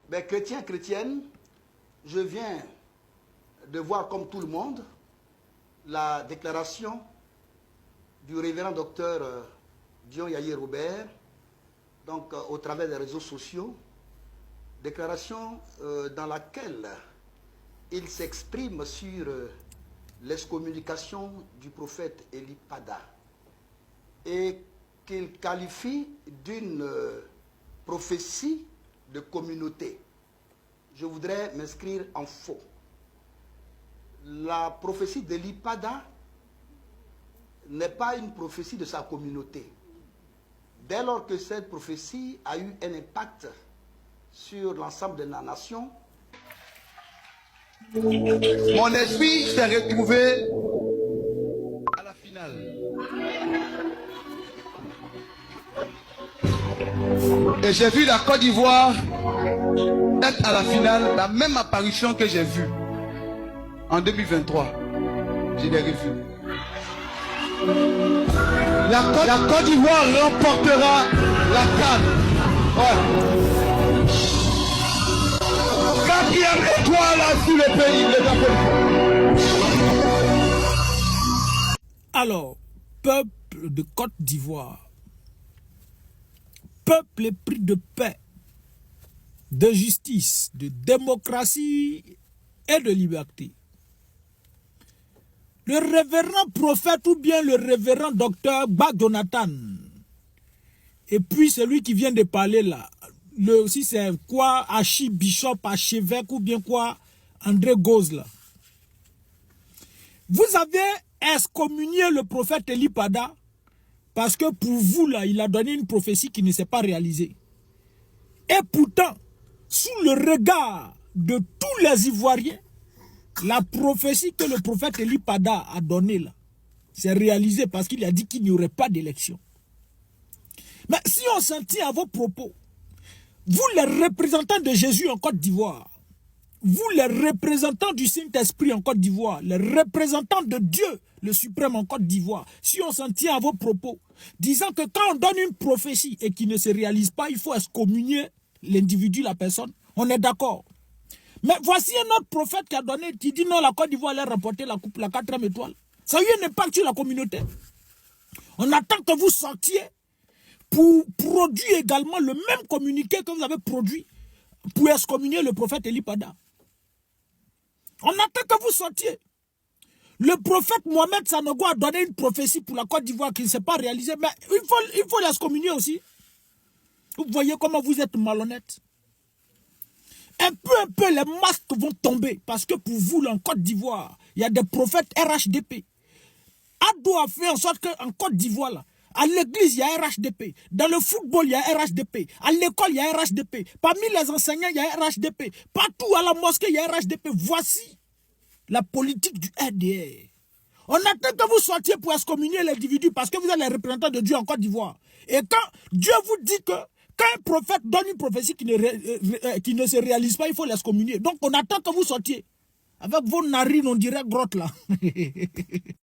Ben, chrétiens, chrétiennes, je viens de voir comme tout le monde la déclaration du révérend docteur Dion Yaye Robert, donc au travers des réseaux sociaux, déclaration dans laquelle il s'exprime sur l'excommunication du prophète Eli Pada et qu'il qualifie d'une prophétie de communauté. Je voudrais m'inscrire en faux. La prophétie d'Eli Pada n'est pas une prophétie de sa communauté. Dès lors que cette prophétie a eu un impact sur l'ensemble de la nation, mon esprit s'est retrouvé à la finale. Et j'ai vu la Côte d'Ivoire être à la finale, la même apparition que j'ai vue en 2023. Je l'ai revue. La Côte d'Ivoire remportera la CAN. Ouais. 4e étoile sur le pays, Alors, peuple de Côte d'Ivoire, peuple épris de paix, de justice, de démocratie et de liberté. Le révérend prophète ou bien le révérend docteur Bak Jonathan, et puis celui qui vient de parler là, si c'est quoi, archibishop, archevêque ou bien quoi, André Goz là. Vous avez excommunié le prophète Eli Pada parce que pour vous là, il a donné une prophétie qui ne s'est pas réalisée. Et pourtant, sous le regard de tous les Ivoiriens, la prophétie que le prophète Eli Pada a donnée là, c'est réalisé parce qu'il a dit qu'il n'y aurait pas d'élection. Mais si on s'en tient à vos propos, vous les représentants de Jésus en Côte d'Ivoire, vous les représentants du Saint-Esprit en Côte d'Ivoire, les représentants de Dieu, le suprême en Côte d'Ivoire, si on s'en tient à vos propos, disant que quand on donne une prophétie et qui ne se réalise pas, il faut excommunier l'individu, la personne, on est d'accord. Mais voici un autre prophète qui dit non, la Côte d'Ivoire allait remporter la coupe, la 4e étoile. Ça a eu un impact sur la communauté. On attend que vous sortiez pour produire également le même communiqué que vous avez produit pour excommunier le prophète Eli Pada. On attend que vous sortiez. Le prophète Mohamed Sanogo a donné une prophétie pour la Côte d'Ivoire qui ne s'est pas réalisée, mais il faut l'excommunier aussi. Vous voyez comment vous êtes malhonnête. Un peu, les masques vont tomber. Parce que pour vous, là, en Côte d'Ivoire, il y a des prophètes RHDP. Ado a fait en sorte qu'en Côte d'Ivoire, là, à l'église, il y a RHDP. Dans le football, il y a RHDP. À l'école, il y a RHDP. Parmi les enseignants, il y a RHDP. Partout à la mosquée, il y a RHDP. Voici la politique du RDR. On attend que vous sortiez pour excommunier l'individu parce que vous êtes les représentants de Dieu en Côte d'Ivoire. Et quand Dieu vous dit que quand un prophète donne une prophétie qui ne se réalise pas, il faut l'excommunier. Donc on attend que vous sortiez. Avec vos narines, on dirait grotte là.